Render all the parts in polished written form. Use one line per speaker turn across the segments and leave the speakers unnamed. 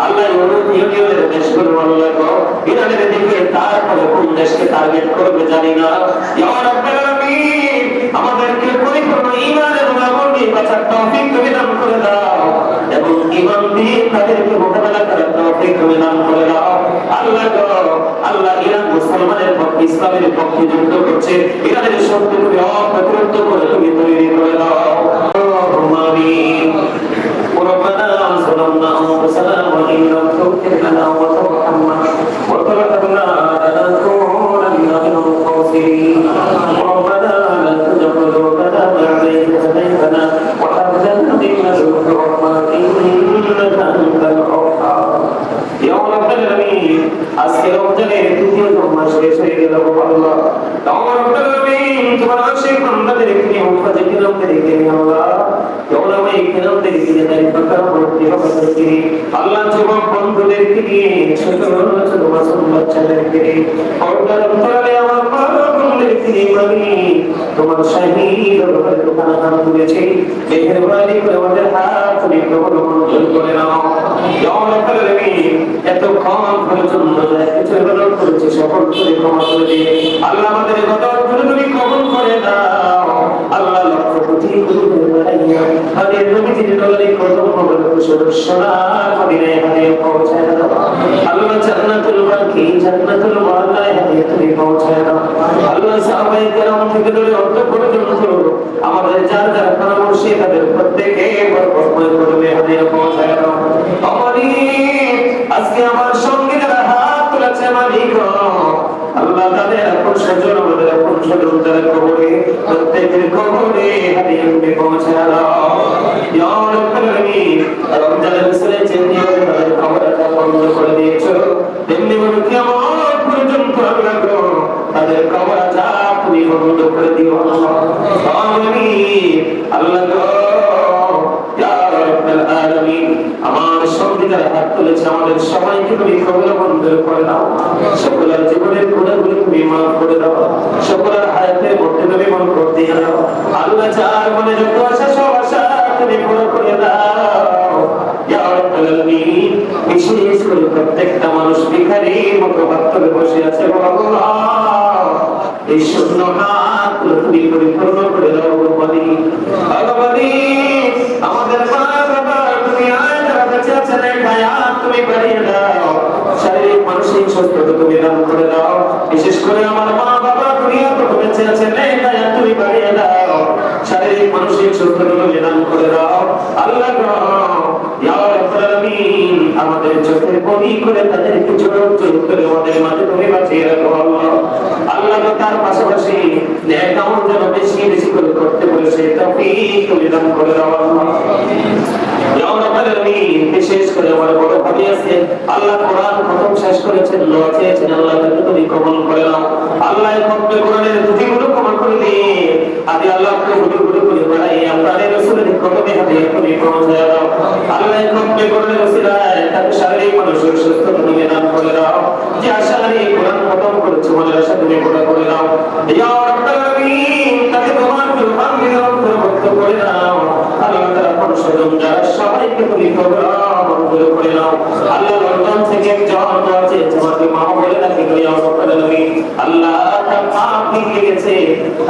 আল্লাহ ইউরোপীয় দেশগুলো আল্লাহ গো ইরানের দিকে তারপরে কোন দেশকে টার্গেট করবে জানি না। ইয়া রাব্বুল আলামিন আমাদেরকে পরিপূর্ণ ঈমানের আমল নিয়ে বাঁচার তৌফিক তুমি দান করে দাও এবং ঈমান দিয়ে তাদেরকে মোকাবেলা করার তৌফিক তুমি দান করে দাও। আল্লাহ গো আল্লাহ ইরান মুসলমানের পক্ষে ইসলামের পক্ষে যুদ্ধ করছে, ইরানের শক্তি তুমি অপ্রতিরোধ করে তুমি তৈরি করে দাও। আমিন। ربنا ظلمنا أنفسنا وإن لم تغفر لنا وترحمنا وترحمنا لنكونن من الخاسرين. ربنا لا تزغ قلوبنا بعد إذ هديتنا وهب لنا من لدنك رحمة إنك أنت الوهاب. يا رب العالمين আজকে রমজানের দ্বিতীয় মাস শেষ হয়ে গেল আল্লাহ। يا رب العالمين তোমার আশিক বান্দাদেরকে নিয়ে উম্মতে কিরামদেরকে নিয়ে আল্লাহ ওলামায়ে কিরামদেরকে নিয়ে দায়িত্বকার করতে হবে। আল্লাহ যুবক বন্ধুদেরকে নিয়ে ছোট ছোট মাসুম বাচ্চাদেরকে নিয়ে পর্দার অন্তরালে আমার মা বোনদেরকে নিয়ে আমি তোমার শাহীদ দরবারে দোকানে হাত তুলেছি। মেহেরবানি করে আমাদের হাত তুমি কবুল মঞ্জুর করে নাও। ইয়া রাব্বুল আলামিন এতক্ষণ পর্যন্ত যা কিছু ইবাদত করেছি সকল করে ক্ষমা করে দিয়ে আল্লাহ আমাদের ইবাদতগুলো তুমি কবুল করে নাও। আল্লাহ লক্ষ কোটি করে বাড়াইয়া আমাদের নবীজির দরবারে কদম মোবারক সোনার মদিনায় হাদিয়া পৌঁছায় দাও। আল্লাহ জান্নাতুল বাকি জান্নাতুল মাওলায় হাদিয়া তুমি পৌঁছায় দাও। আল্লাহ সাহাবায়ে কেরাম থেকে ধরে অন্ত পর্যন্ত আমাদের যার যার পরামর্শে তাদের প্রত্যেককে বরকতময় কদমে হাদিয়া পৌঁছায় দাও। আজকে আমার সঙ্গে যারা হাত তুলেছে মালিক আল্লাহ তাদের আপন স্বজন আমাদের আপন স্বজন যারা কবরে প্রত্যেকের কবরে হাদিয়া তুমি পৌঁছায় দাও। ইয়া রাব্বুল আলামিন রমজানের মাসে যেমনি তাদের কবরটা বন্ধ করে দিয়েছো তেমনি ভাবে কিয়ামত পর্যন্ত আল্লাহ গো তাদের কবরটা তুমি বন্ধ করে দিও আল্লাহ। আমিন আল্লাহ গো ইয়া রাব্বুল আলামিন আমার সঙ্গে যারা হাত তুলেছে আমাদের সবাইকে তুমি কবর বন্ধ করে দাও। সকলের জীবনের গুনাহগুলো তুমি মাফ করে দাও। সকলের হায়াতের মধ্যে তুমি বরকত দিয়ে দাও। আল্লাহ যার মনে যত আশা সব আশা তুমি পুরো করে দাও। ইয়া রাব্বুল আলামিন বিশেষ করে প্রত্যেকটা মানুষ ভিখারির মতো হাত তুলে বসে আছে আল্লাহ এই শূন্য হাতগুলো তুমি পরিপূর্ণ করে দাও ভগবানী। ভগবানী আমাদের মা বাবা তুমি আজ বেঁচে আছেন হায়াত তুমি বাড়িয়ে দাও। শারীরিক মানসিক সুস্থতা তুমি দান করে দাও। বিশেষ করে আমার মা বাবা দুনিয়া তো বেঁচে আছেন হায়াত তুমি বাড়িয়ে দাও। শারীরিক মানসিক সুস্থতা তুমি দান করে দাও আল্লাহ গো। ইয়া রাব্বুল আলামিন আমাদের চোখের পনি করে তাদেরকে জোর করে আমাদের মাঝে তুমি বাঁচিয়ে রাখো আল্লাহ। আল্লাহ তার পাশাপাশি নেক আমল যেন বেশি বেশি করে করতে পারে সেই তৌফিক তুমি দান করে দাও আল্লাহ। ইয়া রাব্বুল আলামিন বিশেষ করে আমার বড় ভাবি আছে আল্লাহ কোরআন খতম শেষ করেছেন দোয়া চেয়েছেন আল্লাহ তাকে তুমি কবুল করে নাও। আল্লাহ খতমে কোরআনের দুটিগুলো কবুল করে দিয়ে আদি আল্লাহ কবুল করে বাড়াই আপনাদের রাসূলের কদমে হাদিয়া তুমি পৌঁছায় দাও। আল্লাহ খতমে কোরআনের ওসিলায় তাকে শারীরিক মানসিক সুস্থতা তুমি দান করে দাও। যে আশা নিয়ে কোরআন খতম করেছে মনের আশা তুমি পুরা করে দাও। ইয়া রাব্বুল আলামিন তাকে তোমার কুরবান দিয়ে অন্তর্ভুক্ত করে দাও। আল্লাহ তাআলা কোন স্বজন যারা সবাইকে তুমি কবুল করে নাও। আল্লাহ লন্ডন থেকে একজন দোয়া চেয়েছে আমাকে মা বলে রাখি ইয়া রাব্বুল আলামিন আল্লাহ তার পা ভেঙে গেছে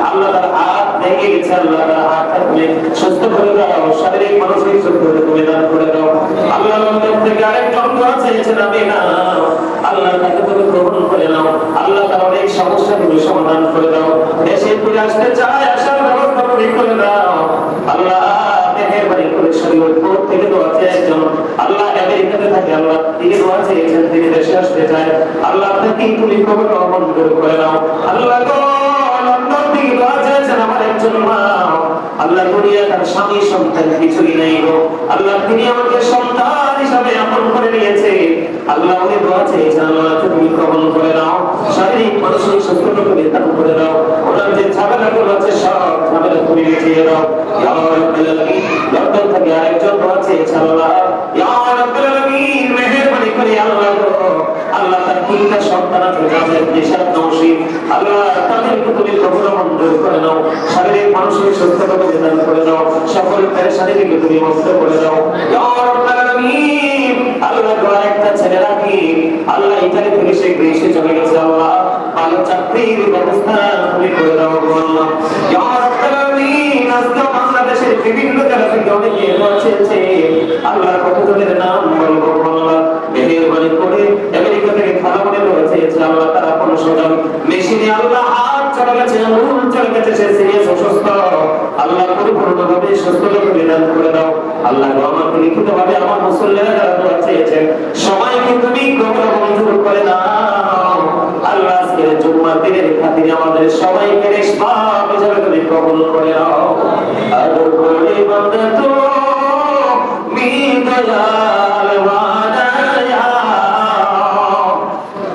আল্লাহ তার হাত ভেঙে গেছে আল্লাহ তার হাত তুমি সুস্থ করে দাও। শারীরিক মানসিক সুস্থতা তুমি দান করে দাও। আল্লাহ লন্ডন থেকে আরেকজন দোয়া চেয়েছেন আমি না আল্লাহ তাকে তুমি গ্রহণ করে নাও। আল্লাহ তার অনেক সমস্যা তুমি সমাধান করে দাও। দেশে ফিরে আসতে চায় আসার ব্যবস্থা তুমি করে দাও আল্লাহ। মেহেরবানি করে শরীয়তপুর থেকে দোয়া চেয়েছেন আল্লাহ আমেরিকাতে থাকে আল্লাহ তিনি দোয়া চেয়েছেন তিনি দেশে আসতে চায় আল্লাহ আপনাকে তুমি কবুল মঞ্জুর করে নাও আল্লাহ গো। লন্ডন থেকে দোয়া চেয়েছেন আমার একজন মা আল্লাহ দুনিয়া তার স্বামী সন্তান কিছুই নাই গো আল্লাহ তিনি আমাকে সন্তান হিসাবে আপন করে নিয়েছে আল্লাহ উনি দোয়া চেয়েছেন আল্লাহ তুমি কবুল করে নাও। শারীরিক মানসিক সুস্থতা তুমি দান করে দাও। ওনার যে ঝামেলাগুলো আছে সব ঝামেলা তুমি মিটিয়ে দাও ইয়া রাব্বুল আলামিন। লন্ডন থেকে আরেকজন দোয়া চেয়েছে আল্লাহ ইয়া রাব্বুল আলামিন মেহেরবানি করে আল্লাহ গো আল্লাহ তার তিনটা সন্তান আছে যাদের নিশাত নওশী আল্লাহ তাদেরকে তুমি কবুল মঞ্জুর করে নাও। শারীরিক মানসিক সুস্থতা তুমি দান করে দাও। সকল পেরেশানিকে তুমি মুক্ত করে দাও ইয়া রাব্বুল আলামিন। আল্লাহ বিভিন্ন জায়গা থেকে অনেকে দোয়া চেয়েছে। আল্লাহ কতজনের নাম বলবো আল্লাহ মেহেরবানি করে। আমেরিকা থেকে খালামনে দোয়া চেয়েছে আল্লাহ তার আপন স্বজন মেশিনে আল্লাহ হাত চলে গেছে, আঙুল চলে গেছে, সে সিরিয়াস অসুস্থ। আল্লাহ পরিপূর্ণভাবে সুস্থতা বিধান করে দাও। আল্লাহ আমাকে লিখিতভাবে আমার মুসল্লিরা যারা দোয়া চেয়েছেন সবাইকে তুমি কবুল মঞ্জুর করে দাও। আল্লাহ আজকের জুম্মার দিনের খাতিরে আমাদের সবাইকে নিষ্পাপ হিসেবে তুমি কবুল করে নাও। আদর করে বান্দা তুমি দয়াল বানায়া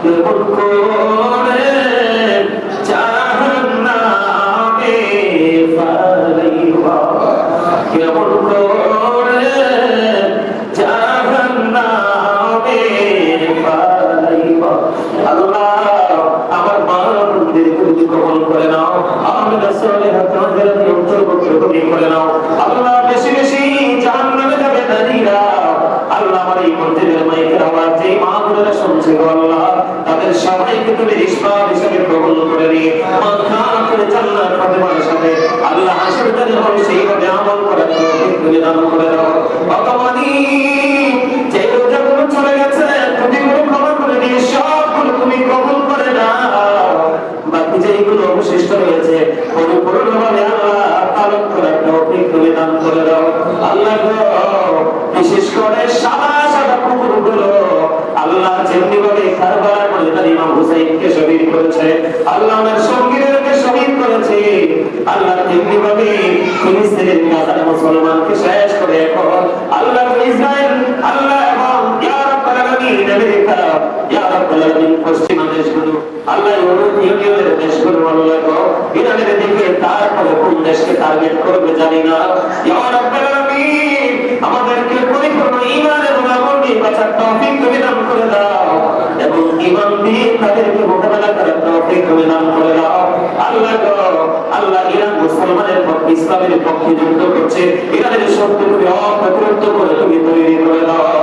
কেমন করে জাহান্নামে ফালাইবা, কেমন করে জাহান্নামে ফালাইবা। আল্লাহ আমার মা বোনদের তুমি কবুল করে নাও। আমিন সালিহাত তাদের অন্তর্ভুক্ত তুমি করে নাও। আল্লাহ বেশি বেশি জাহান্নামে যাবে নারীরা। আল্লাহ আমার এই মন্দিরের মাইকের আওয়াজ যে মা বোনেরা শুনছে গো আল্লাহ তাদের সবাইকে তুমি নিষ্পাপ হিসেবে কবুল করে নিয়ে মাথার করে জান্নাত ফাতেমার সাথে আল্লাহ হাসর দিনে হবে সেইভাবে আমল করার তৌফিক তুমি দান করে দাও। ভগবানী যে রোজাগুলো চলে গেছে ত্রুটিগুলো ক্ষমা করে দিয়ে সবগুলো তুমি কবুল করে নাও। বাকি যেগুলো অবশিষ্ট রয়েছে পরিপূর্ণভাবে আল্লাহ পালন করার তৌফিক তুমি দান করে দাও। আল্লাহ গো বিশেষ করে সাদা সাদা কুকুরগুলো আল্লাহ যেমনি ভাবে কারবালার ময়দানে ইমাম হুসাইনকে শহীদ করেছে, আল্লাহ ওনার সঙ্গীদেরকে শহীদ করেছে, আল্লাহ তেমনি ভাবে ফিলিস্তিনের গাজার মুসলমানকে শেষ করে এখন আল্লাহ ইসরায়েল আল্লাহ এবং ইয়া রাব্বাল আলামিন আমেরিকা ইয়া রাব্বাল আলামিন পশ্চিমা দেশগুলো আল্লাহ ইউরোপীয় দেশগুলো আল্লাহ গো ইরানের দিকে তারপরে কোন দেশকে টার্গেট করবে জানি না। ইয়া রাব্বাল আলামিন আমাদেরকে পরিপূর্ণ ঈমান এবং আমল নিয়ে বাঁচার তৌফিক তুমি দান করে দাও এবং ঈমান দিয়ে তাদেরকে মোকাবেলা করার তৌফিক তুমি দান করে দাও। আল্লাহ গো আল্লাহ ইরান মুসলমানের পক্ষে ইসলামের পক্ষে যুদ্ধ করছে, ইরানের শক্তি তুমি অপ্রতিরোধ করে তুমি তৈরি করে দাও।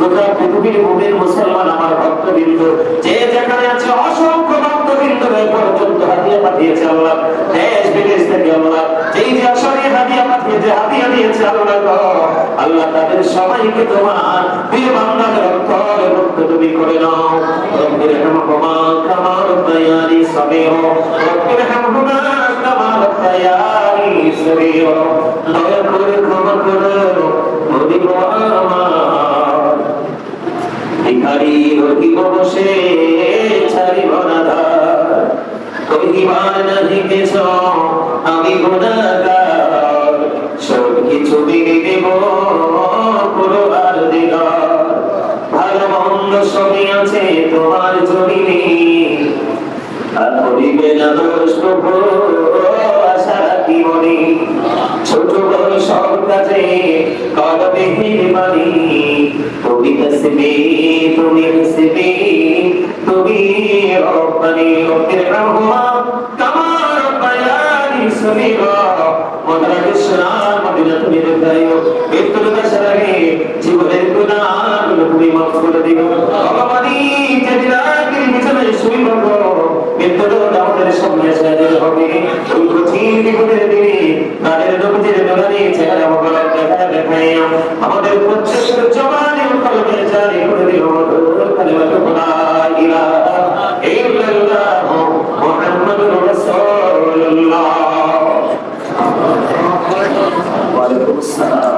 গোটা পৃথিবীর মুমিন মুসলমান আমার ভক্তবৃন্দ যে যেখানে আছে অসংখ্য ভক্তবৃন্দ পর্যন্ত হাদিয়া পাঠিয়েছে আল্লাহ দেশ বিদেশ থেকে আল্লাহ যেই যে আসরে হাদিয়া পাঠিয়েছে হাদিয়া দিয়েছে আল্লাহ গো আল্লাহ তাদের সবাইকে তোমার প্রিয় বান্দাদের অন্তরে মুক্ত তুমি করে নাও। রব্বির হামহুমা কামা রাব্বায়ানি সগীরা, রব্বির হামহুমা কামা রাব্বায়ানি সগীরা। দয়া করে ক্ষমা করো নবী গো আমার, ভিখারি রহিব বসে ছাড়িব না ধার, কহিবার নাহি কেছ আমি গুনাহগার, সব কিছু মেনে নেব কুরআন দিগার। ভালো মন্দ সবই আছে তোমার জমিনে, আর করিবে না দোষ প্রভু আশা রাখি মনে। ছোট বড় সব কাজে করবে মেহেরবানি, তুমি হাসবে তুমি হাসবে তুমি রব্বানি। রব্বির হামহুমা কামা রাব্বায়ানি সগীরা। মদরাসুল মদিনা তুমি দেখাইও, মৃত্যুর দশার আগে জীবনের গুনাহগুলো তুমি মাফ করে দিও। ভগবানী যেদিন আগে বিছানায় শুইব গো মৃত্যুর আমাদের সামনে হাজির হবে, ওই কঠিন বিপদের দিনে তাদের নবীর নূরানি চেহারা মোবারক দেখাইয়া আমাদের প্রত্যেকের জবানে ও কলবে জারি করে দিও কালিমাতু লা ইলাহা ইল্লাল্লাহ মুহাম্মাদুর রাসূলুল্লাহ। ওয়া আলাইকুম আসসালাম।